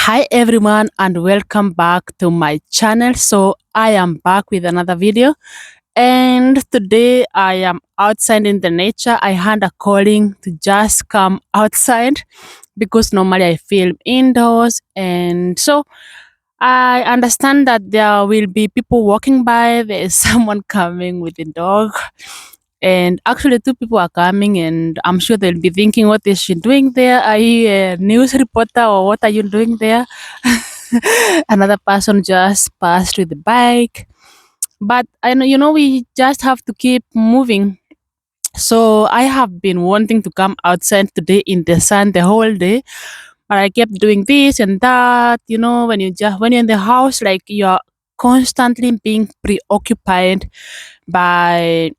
Hi everyone and welcome back to my channel. So I am back with another video and today I am outside in the nature. I had a calling to just come outside because normally I film indoors, and so I understand that there will be people walking by. There is someone coming with a dog, and actually two people are coming, and I'm sure they'll be thinking, what is she doing there? Are you a news reporter or what are you doing there? Another person just passed with the bike. But I know, we just have to keep moving. So I have been wanting to come outside today in the sun the whole day, but I kept doing this and that. When you're in the house, like you're constantly being preoccupied by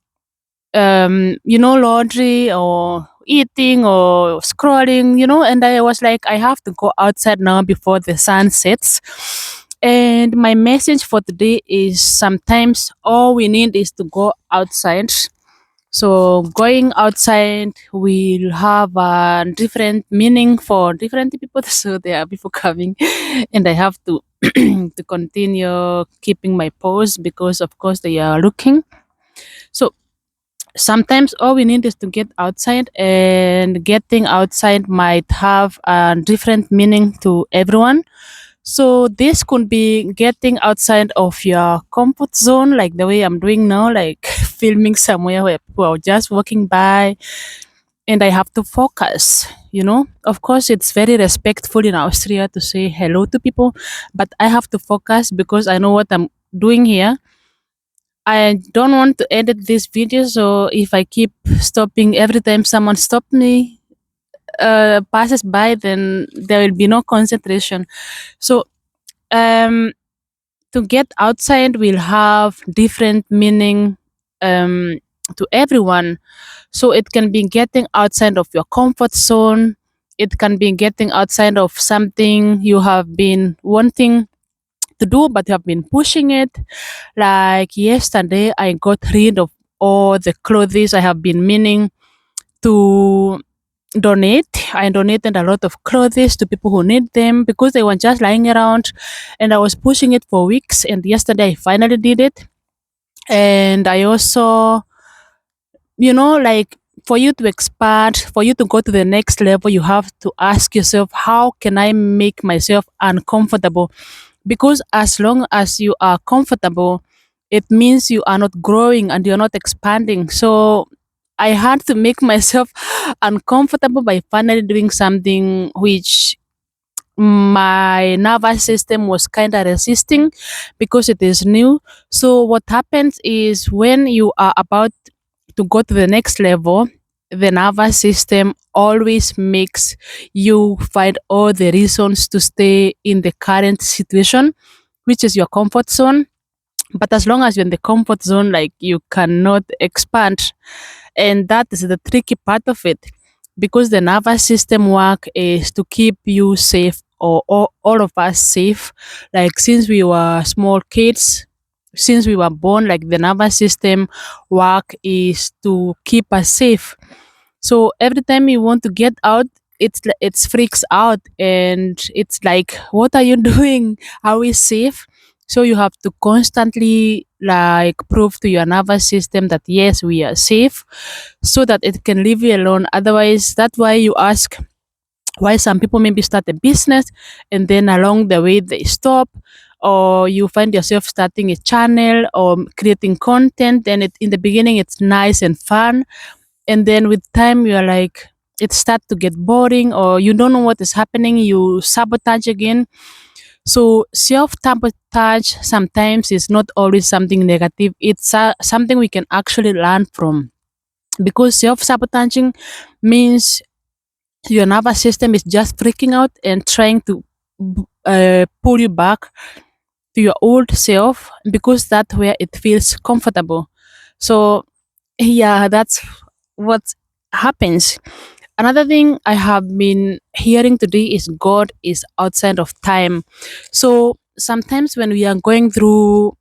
laundry or eating or scrolling, and I was like, I have to go outside now before the sun sets. And my message for today is sometimes all we need is to go outside. So going outside will have a different meaning for different people. So there are people coming, and I have to to continue keeping my pose because, of course, they are looking. So sometimes all we need is to get outside, and getting outside might have a different meaning to everyone. So this could be getting outside of your comfort zone, like the way I'm doing now, like filming somewhere where people are just walking by and I have to focus. Of course, it's very respectful in Austria to say hello to people, but I have to focus because I know what I'm doing here. I don't want to edit this video, so if I keep stopping every time someone stop me, passes by, then there will be no concentration. So um, to get outside will have different meaning um, to everyone. So it can be getting outside of your comfort zone. It can be getting outside of something you have been wanting to do, but you have been pushing it. Like yesterday, I got rid of all the clothes I have been meaning to donate. I donated a lot of clothes to people who need them because they were just lying around, and I was pushing it for weeks. And yesterday, I finally did it. And I also, like, for you to expand, for you to go to the next level, you have to ask yourself, how can I make myself uncomfortable? Because as long as you are comfortable, it means you are not growing and you're not expanding. So I had to make myself uncomfortable by finally doing something which my nervous system was kind of resisting because it is new. So what happens is when you are about to go to the next level, the nervous system always makes you find all the reasons to stay in the current situation, which is your comfort zone. But as long as you're in the comfort zone, like, you cannot expand. And that is the tricky part of it, because the nervous system work is to keep you safe, or all of us safe. Like, since we were small kids, since we were born, like, the nervous system work is to keep us safe. So every time you want to get out, it's freaks out, and it's like, what are you doing? Are we safe? So you have to constantly, like, prove to your nervous system that yes, we are safe, so that it can leave you alone. Otherwise, that's why you ask why some people maybe start a business and then along the way they stop, or you find yourself starting a channel or creating content, and in the beginning it's nice and fun, and then with time you're like, it start to get boring, or you don't know what is happening, you sabotage again. So self-sabotage sometimes is not always something negative. It's something we can actually learn from, because self-sabotaging means your nervous system is just freaking out and trying to pull you back to your old self, because that's where it feels comfortable. So yeah, that's what happens. Another thing I have been hearing today is God is outside of time. So sometimes when we are going through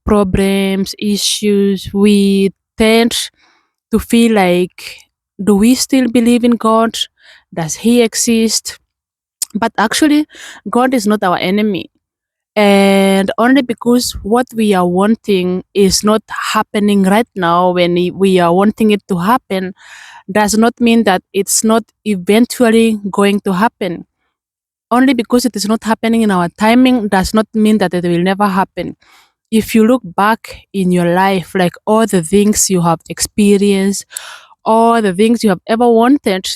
problems, issues, we tend to feel like, do we still believe in God? Does He exist? But actually, God is not our enemy. And only because what we are wanting is not happening right now when we are wanting it to happen does not mean that it's not eventually going to happen. Only because it is not happening in our timing does not mean that it will never happen. If you look back in your life, like all the things you have experienced, all the things you have ever wanted,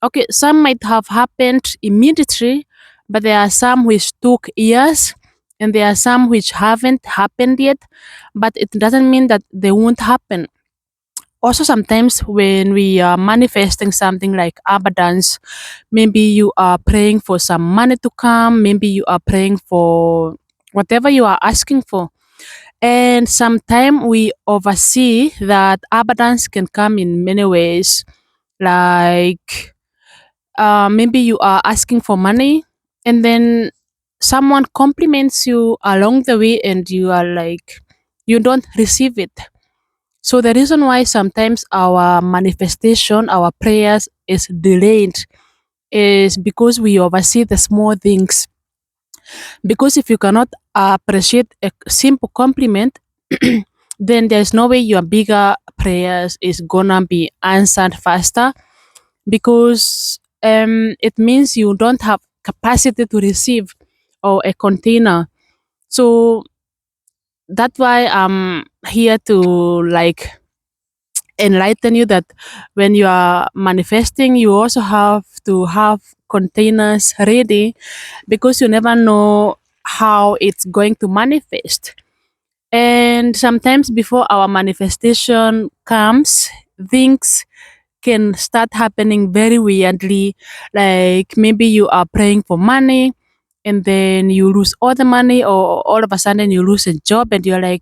okay, some might have happened immediately, but there are some which took years and there are some which haven't happened yet, but it doesn't mean that they won't happen. Also, sometimes when we are manifesting something like abundance, maybe you are praying for some money to come, maybe you are praying for whatever you are asking for. And sometimes we oversee that abundance can come in many ways. Like maybe you are asking for money and then someone compliments you along the way and you are like, you don't receive it. So the reason why sometimes our manifestation, our prayers is delayed is because we oversee the small things. Because if you cannot appreciate a simple compliment, then there's no way your bigger prayers is gonna be answered faster because it means you don't have capacity to receive or a container. So that's why I'm here to like enlighten you that when you are manifesting, you also have to have containers ready because you never know how it's going to manifest. And sometimes before our manifestation comes, things can start happening very weirdly. Like maybe you are praying for money and then you lose all the money, or all of a sudden you lose a job and you're like,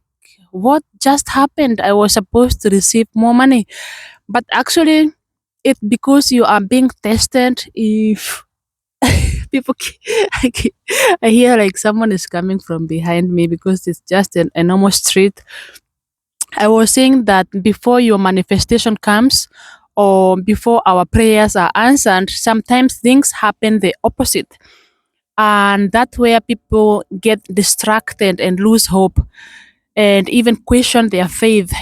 what just happened? I was supposed to receive more money. But actually, it's because you are being tested. If people, I hear like someone is coming from behind me because it's just an enormous street. I was saying that before your manifestation comes or before our prayers are answered, sometimes things happen the opposite. And that's where people get distracted and lose hope and even question their faith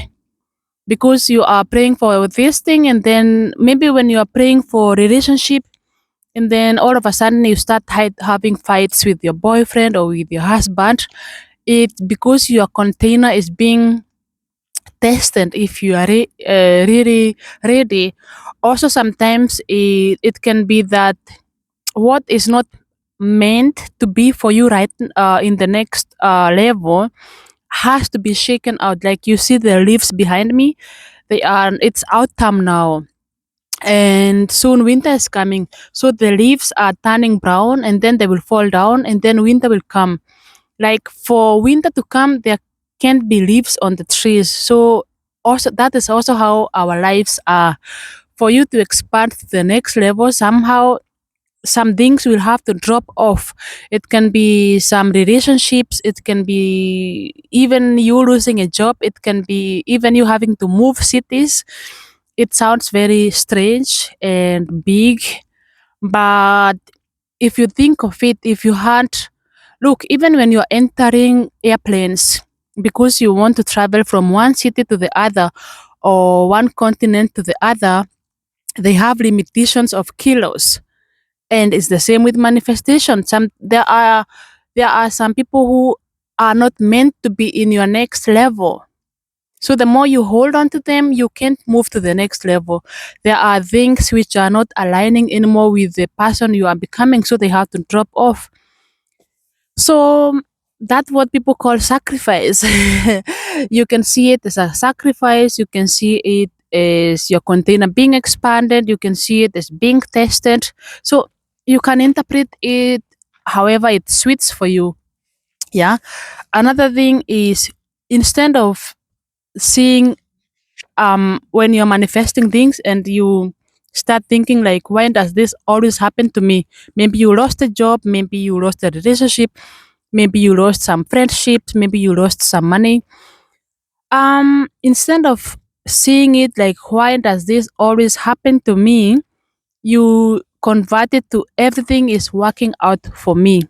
because you are praying for this thing and then maybe when you are praying for relationship and then all of a sudden you start having fights with your boyfriend or with your husband, it's because your container is being tested if you are really ready. Also sometimes it can be that what is not meant to be for you right in the next level has to be shaken out. Like you see the leaves behind me, they are, it's autumn now and soon winter is coming, so the leaves are turning brown and then they will fall down and then winter will come. Like for winter to come there can't be leaves on the trees. So also that is also how our lives are. For you to expand to the next level, somehow some things will have to drop off. It can be some relationships, it can be even you losing a job, it can be even you having to move cities. It sounds very strange and big, but if you think of it, if you had, look, even when you're entering airplanes, because you want to travel from one city to the other or one continent to the other, they have limitations of kilos. And it's the same with manifestation. There are some people who are not meant to be in your next level. So the more you hold on to them, you can't move to the next level. There are things which are not aligning anymore with the person you are becoming, so they have to drop off. So that's what people call sacrifice. You can see it as a sacrifice, you can see it as your container being expanded, you can see it as being tested. So you can interpret it however it suits for you. Yeah. Another thing is, instead of seeing when you're manifesting things and you start thinking like, why does this always happen to me? Maybe you lost a job, maybe you lost a relationship, maybe you lost some friendships, maybe you lost some money. Instead of seeing it like, why does this always happen to me, you convert it to everything is working out for me.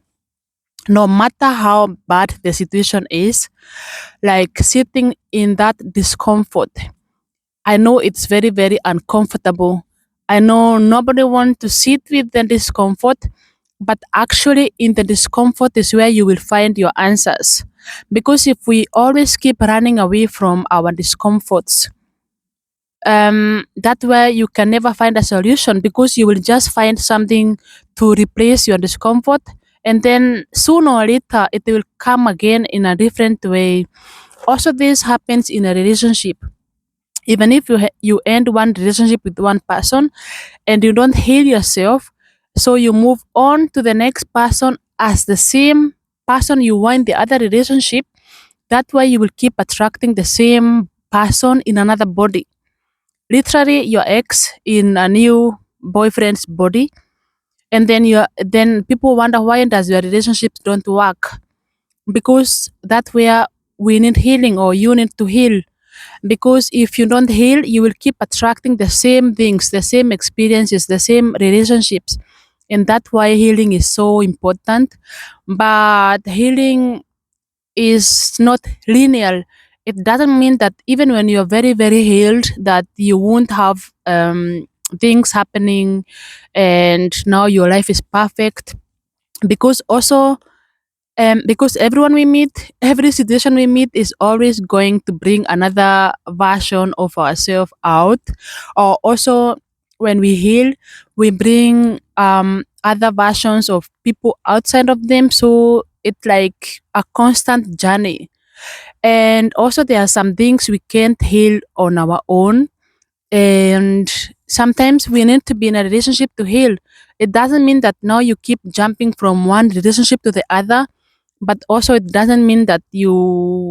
No matter how bad the situation is, like sitting in that discomfort. I know it's very, very uncomfortable. I know nobody wants to sit with the discomfort, but actually, in the discomfort is where you will find your answers. Because if we always keep running away from our discomforts, that way you can never find a solution because you will just find something to replace your discomfort, and then sooner or later it will come again in a different way. Also, this happens in a relationship. Even if you end one relationship with one person and you don't heal yourself, so you move on to the next person as the same person you were in the other relationship. That way you will keep attracting the same person in another body, literally your ex in a new boyfriend's body. And then people wonder why does your relationships don't work, because that's where we need healing, or you need to heal. Because if you don't heal, you will keep attracting the same things, the same experiences, the same relationships. And that's why healing is so important. But healing is not linear. It doesn't mean that even when you're very, very healed, that you won't have things happening and now your life is perfect. Because also, because everyone we meet, every situation we meet is always going to bring another version of ourselves out. Or also, when we heal, we bring other versions of people outside of them. So it's like a constant journey. And also, there are some things we can't heal on our own, and sometimes we need to be in a relationship to heal. It doesn't mean that now you keep jumping from one relationship to the other, but also it doesn't mean that you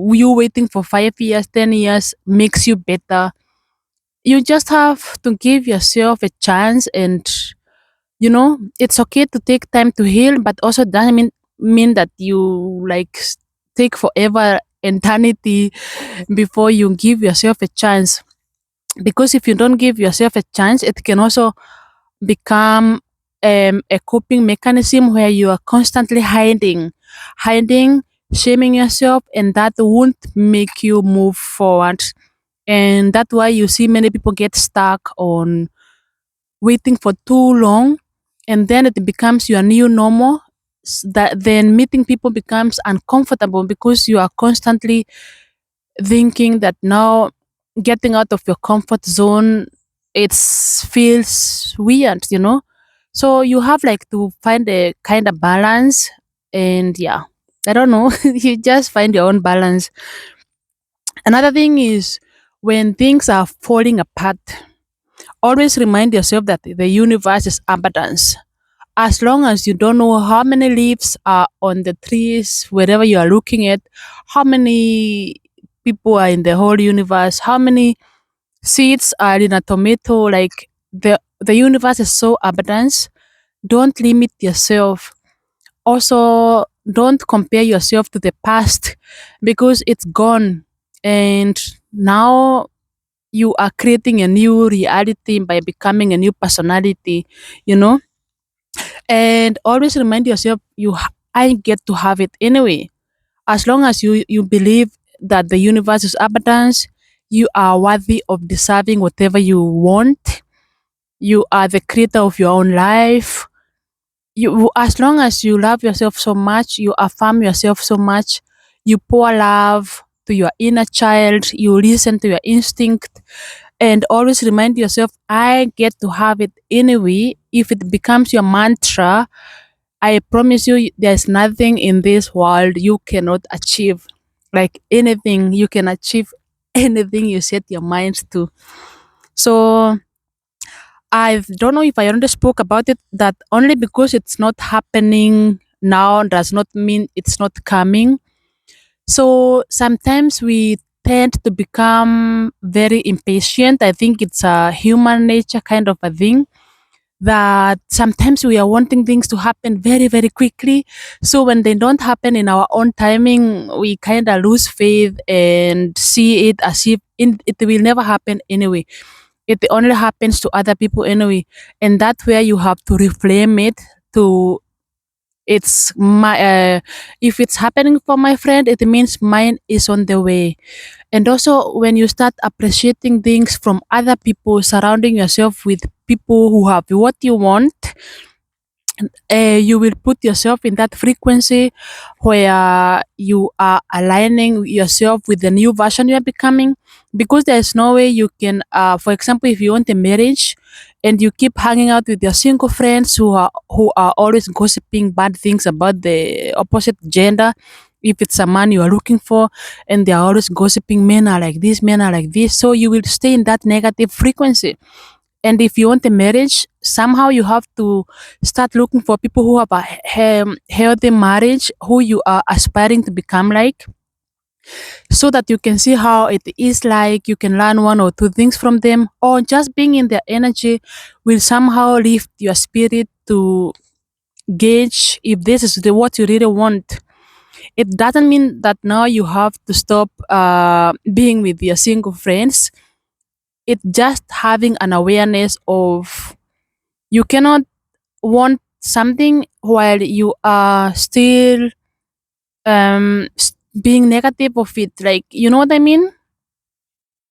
waiting for 5 years, 10 years makes you better. You just have to give yourself a chance, and it's okay to take time to heal, but also doesn't mean that you like take forever eternity before you give yourself a chance. Because if you don't give yourself a chance, it can also become a coping mechanism where you are constantly hiding, shaming yourself, and that won't make you move forward. And that's why you see many people get stuck on waiting for too long, and then it becomes your new normal. That then meeting people becomes uncomfortable because you are constantly thinking that now getting out of your comfort zone, it feels weird. So you have like to find a kind of balance. And yeah, I don't know, you just find your own balance. Another thing is, when things are falling apart, always remind yourself that the universe is abundance. As long as you don't know how many leaves are on the trees wherever you are looking at, how many people are in the whole universe, how many seeds are in a tomato, like the universe is so abundant. Don't limit yourself. Also, don't compare yourself to the past, because it's gone, and now you are creating a new reality by becoming a new personality, you know and always remind yourself, I get to have it anyway. As long as you believe that the universe is abundance, you are worthy of deserving whatever you want. You are the creator of your own life. As long as you love yourself so much, you affirm yourself so much, you pour love to your inner child, you listen to your instinct, and always remind yourself, I get to have it anyway. If it becomes your mantra, I promise you, there's nothing in this world you cannot achieve. Like anything, you can achieve anything you set your mind to. So I don't know if I already spoke about it, that only because it's not happening now does not mean it's not coming. So sometimes we tend to become very impatient. I think it's a human nature kind of a thing, that sometimes we are wanting things to happen very, very quickly. So when they don't happen in our own timing, we kind of lose faith and see it as if it will never happen anyway. It only happens to other people anyway, and that's where you have to reframe it to it's my if it's happening for my friend, it means mine is on the way. And also, when you start appreciating things from other people, surrounding yourself with people who have what you want, you will put yourself in that frequency where you are aligning yourself with the new version you are becoming. Because there's no way you can, for example, if you want a marriage and you keep hanging out with your single friends who are always gossiping bad things about the opposite gender, if it's a man you are looking for, and they are always gossiping, men are like this, men are like this, so you will stay in that negative frequency. And if you want a marriage, somehow you have to start looking for people who have a healthy marriage, who you are aspiring to become like, so that you can see how it is like. You can learn one or two things from them, or just being in their energy will somehow lift your spirit to gauge if this is what you really want. It doesn't mean that now you have to stop being with your single friends. It's just having an awareness of you cannot want something while you are still being negative of it, like, you know what I mean?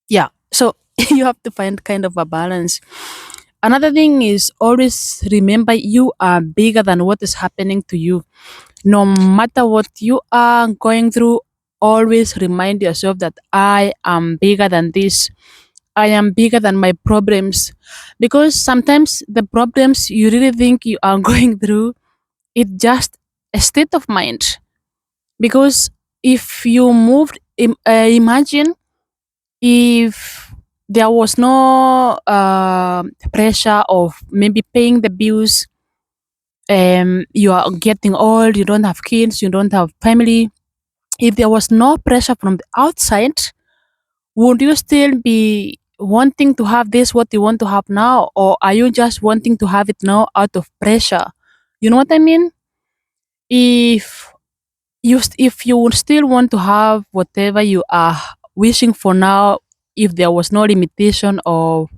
Yeah, so you have to find kind of a balance. Another thing is, always remember you are bigger than what is happening to you. No matter what you are going through, always remind yourself that I am bigger than this. I am bigger than my problems. Because sometimes the problems you really think you are going through, it's just a state of mind. Because if you moved, imagine if there was no pressure of maybe paying the bills, you are getting old, you don't have kids, you don't have family. If there was no pressure from the outside, would you still be wanting to have this what you want to have now, or are you just wanting to have it now out of pressure? You know what I mean? If if you would still want to have whatever you are wishing for now, if there was no limitation of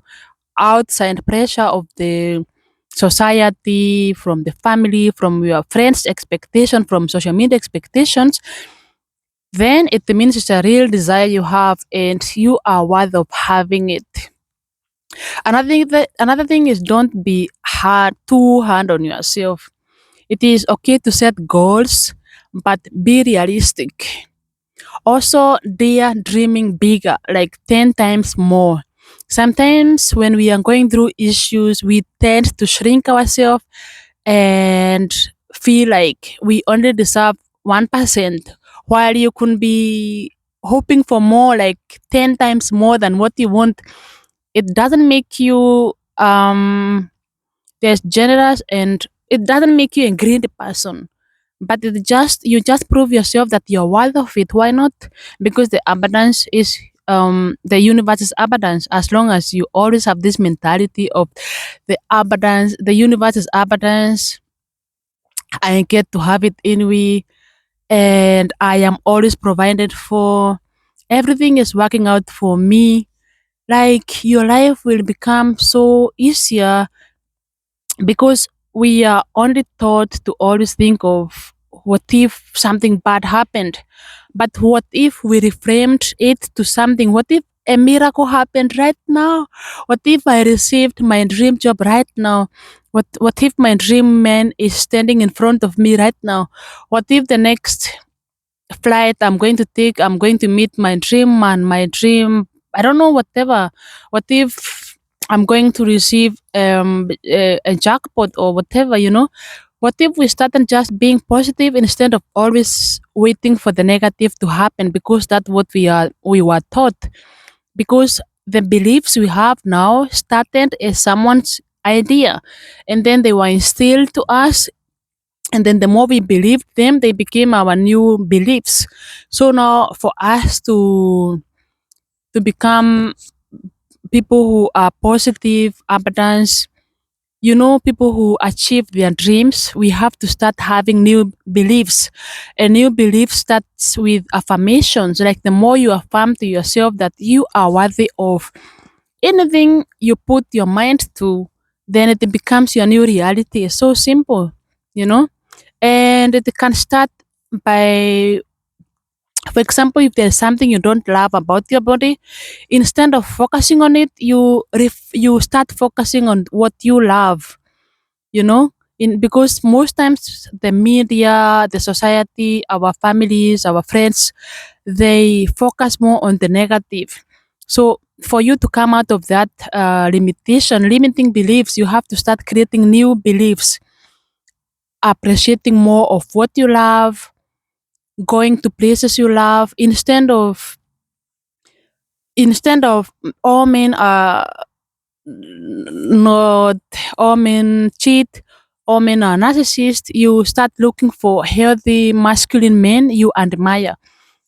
outside pressure of the society, from the family, from your friends expectation, from social media expectations, then it means it's a real desire you have and you are worthy of having it. Another thing is, don't be too hard on yourself. It is okay to set goals, but be realistic. Also, they are dreaming bigger, like 10 times more. Sometimes when we are going through issues, we tend to shrink ourselves and feel like we only deserve 1%, while you could be hoping for more, like 10 times more than what you want. It doesn't make you there's generous, and it doesn't make you a greedy person, but it just you just prove yourself that you're worth of it. Why not? Because the abundance is the universe is abundance. As long as you always have this mentality of the abundance, the universe is abundance, I get to have it anyway, and I am always provided for, everything is working out for me, like your life will become so easier. Because we are only taught to always think of what if something bad happened, but what if we reframed it to something, what if a miracle happened right now, what if I received my dream job right now, what if my dream man is standing in front of me right now, what if the next flight I'm going to take, I'm going to meet my dream man, my dream, I don't know, whatever. What if I'm going to receive a jackpot or whatever, you know? What if we started just being positive instead of always waiting for the negative to happen, because that's what we were taught. Because the beliefs we have now started as someone's idea, and then they were instilled to us, and then the more we believed them, they became our new beliefs. So now for us to become people who are positive abundance, you know, people who achieve their dreams, we have to start having new beliefs. A new belief starts with affirmations, like the more you affirm to yourself that you are worthy of anything you put your mind to, then it becomes your new reality. It's so simple, you know? And it can start by, for example, if there's something you don't love about your body, instead of focusing on it, you start focusing on what you love, you know, in because most times the media, the society, our families, our friends, they focus more on the negative. So for you to come out of that limiting beliefs, you have to start creating new beliefs, appreciating more of what you love, going to places you love, instead of all men are not, all men cheat, all men are narcissists. You start looking for healthy masculine men you admire.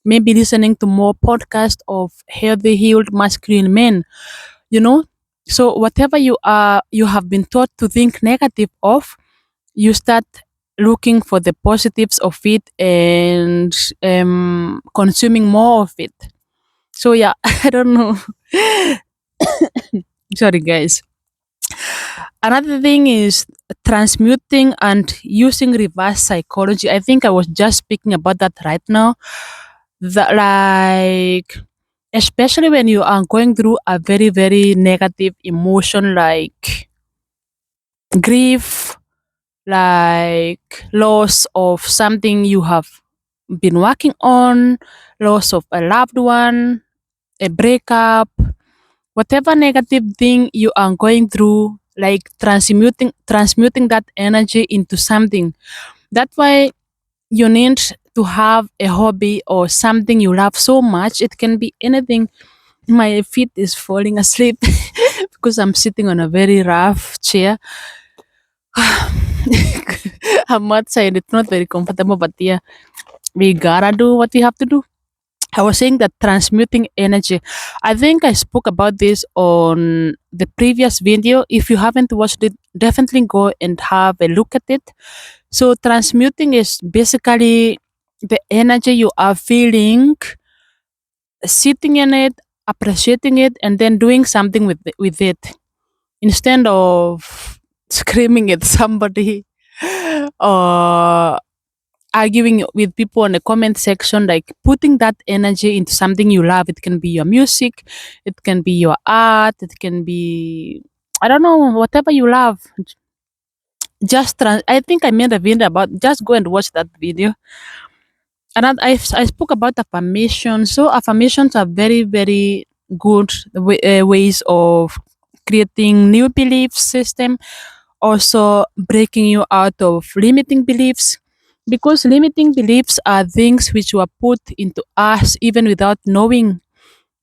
Maybe listening to more podcasts of healthy, healed masculine men. You know, so whatever you have been taught to think negative of, you start looking for the positives of it and consuming more of it. So yeah, I don't know. Sorry, guys. Another thing is transmuting and using reverse psychology. I think I was just speaking about that right now. That, like, especially when you are going through a very, very negative emotion like grief, like loss of something you have been working on, loss of a loved one, a breakup, whatever negative thing you are going through, like transmuting that energy into something. That's why you need to have a hobby or something you love so much. It can be anything. My feet is falling asleep because I'm sitting on a very rough chair. I'm outside. It's not very comfortable, but yeah, we gotta do what we have to do. I was saying that transmuting energy. I think I spoke about this on the previous video. If you haven't watched it, definitely go and have a look at it. So, transmuting is basically the energy you are feeling, sitting in it, appreciating it, and then doing something with it instead of screaming at somebody or arguing with people in the comment section, like putting that energy into something you love. It can be your music, it can be your art, it can be, I don't know, whatever you love. I think I made a video about, just go and watch that video. And I spoke about affirmations. So affirmations are very, very good ways of creating new belief system, also breaking you out of limiting beliefs, because limiting beliefs are things which were put into us even without knowing.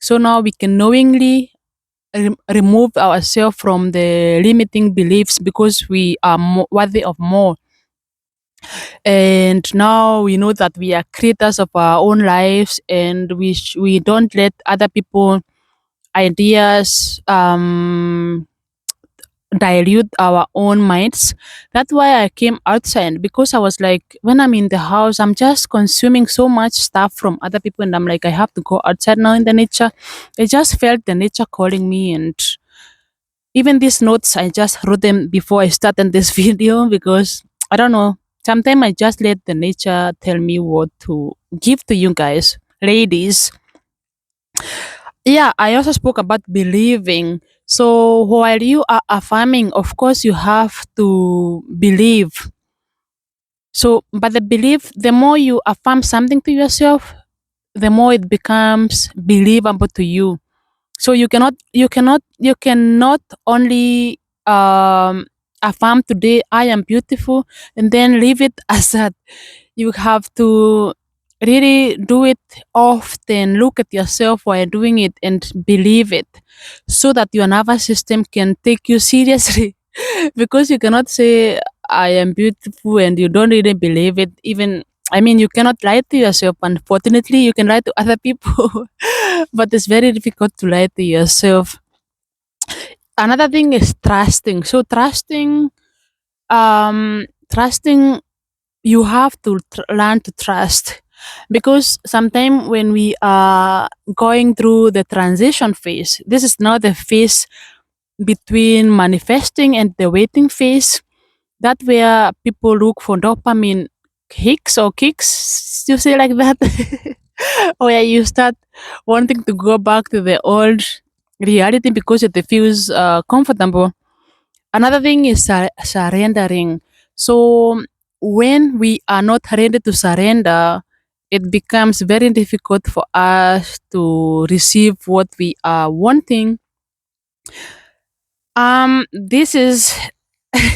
So now we can knowingly remove ourselves from the limiting beliefs because we are worthy of more. And now we know that we are creators of our own lives, and we don't let other people ideas dilute our own minds. That's why I came outside, because I was like, when I'm in the house, I'm just consuming so much stuff from other people, and I'm like, I have to go outside now in the nature. I just felt the nature calling me, and even these notes, I just wrote them before I started this video because I don't know. Sometimes I just let the nature tell me what to give to you guys, ladies. Yeah, I also spoke about believing. So while you are affirming, of course, you have to believe. So, but the belief, the more you affirm something to yourself, the more it becomes believable to you. So you cannot only affirm today I am beautiful and then leave it as that. You have to really do it often, look at yourself while doing it and believe it, so that your nervous system can take you seriously. Because you cannot say I am beautiful and you don't really believe it. Even, I mean, you cannot lie to yourself. Unfortunately, you can lie to other people, but it's very difficult to lie to yourself. Another thing is trusting. So trusting, you have to learn to trust. because sometimes when we are going through the transition phase, this is now the phase between manifesting and the waiting phase. That where people look for dopamine hicks or kicks, you say like that, where you start wanting to go back to the old reality because it feels comfortable. Another thing is surrendering. So when we are not ready to surrender, it becomes very difficult for us to receive what we are wanting. This is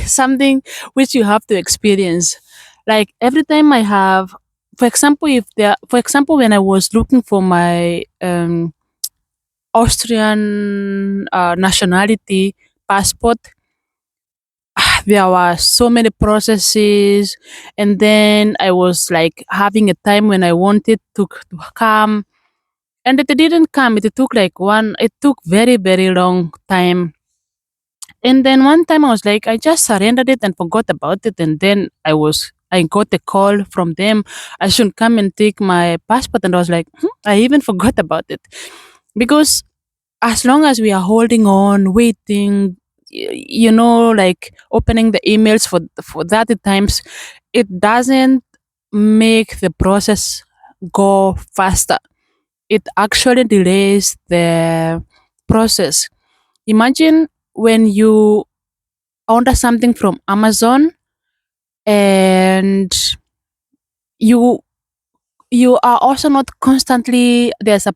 something which you have to experience. Like every time I have, for example, for example, when I was looking for my Austrian nationality passport, there were so many processes, and then I was like having a time when I wanted to come, and it didn't come. It took like one. It took very long time. And then one time I was like, I just surrendered it and forgot about it. And then I got a call from them. I should come and take my passport. And I was like, I even forgot about it. Because as long as we are holding on, waiting, like opening the emails for that at times, it doesn't make the process go faster. It actually delays the process. Imagine when you order something from Amazon and you you are also not constantly there's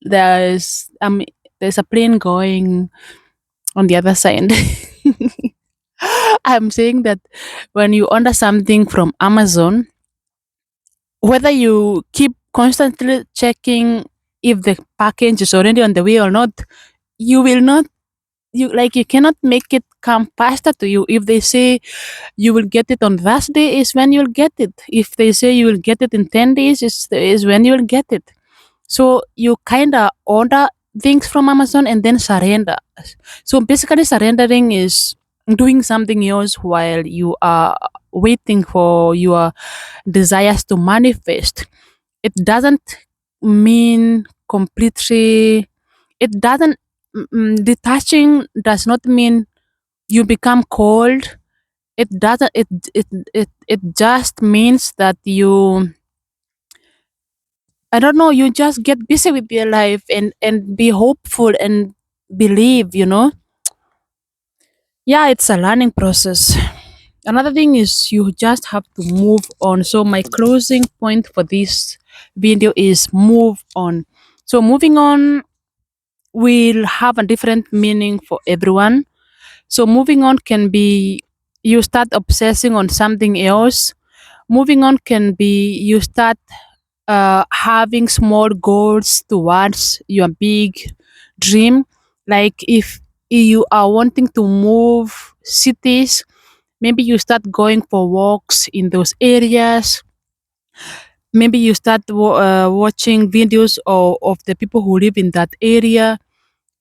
there's a plane going on the other side. I'm saying that when you order something from Amazon, whether you keep constantly checking if the package is already on the way or not, you will not you cannot make it come faster to you. If they say you will get it on that day, is when you'll get it. If they say you will get it in 10 days, is when you will get it. So you kind of order things from Amazon and then surrender. So basically, surrendering is doing something else while you are waiting for your desires to manifest. It doesn't mean completely, it doesn't, detaching does not mean you become cold. It doesn't, it just means that you, I don't know, you just get busy with your life and be hopeful and believe, Yeah, it's a learning process. Another thing is you just have to move on. So my closing point for this video is move on. So moving on will have a different meaning for everyone. So moving on can be you start obsessing on something else. Moving on can be you start having small goals towards your big dream. Like if you are wanting to move cities, maybe you start going for walks in those areas. Maybe you start watching videos of the people who live in that area.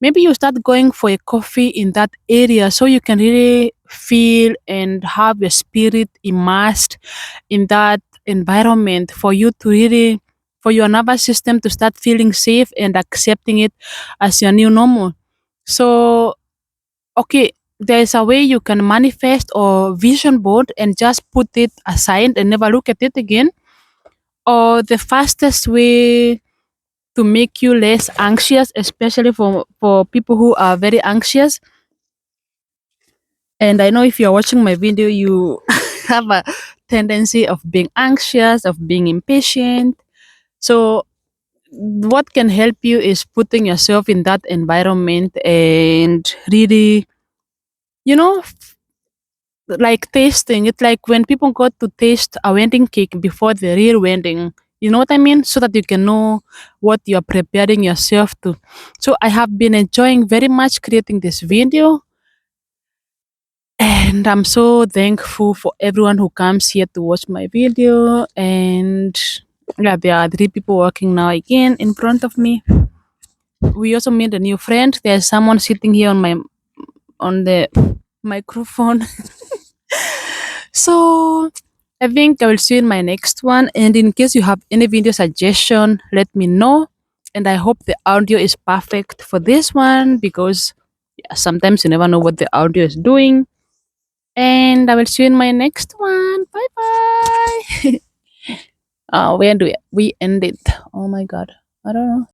Maybe you start going for a coffee in that area so you can really feel and have your spirit immersed in that environment for you to really, for your nervous system to start feeling safe and accepting it as your new normal. So okay, there's a way you can manifest or vision board and just put it aside and never look at it again. Or the fastest way to make you less anxious, especially for people who are very anxious. And I know if you're watching my video, you have a tendency of being anxious, of being impatient. So what can help you is putting yourself in that environment and really, you know, like tasting. It's like when people go to taste a wedding cake before the real wedding. You know what I mean? So that you can know what you're preparing yourself to. So I have been enjoying very much creating this video. And I'm so thankful for everyone who comes here to watch my video. And yeah, there are three people working now again in front of me. We also made a new friend. There's someone sitting here on the microphone. So I think I will see you in my next one. And in case you have any video suggestion, let me know. And I hope the audio is perfect for this one because yeah, sometimes you never know what the audio is doing. And I will see you in my next one. Bye bye. When do we end it? Oh my god. I don't know.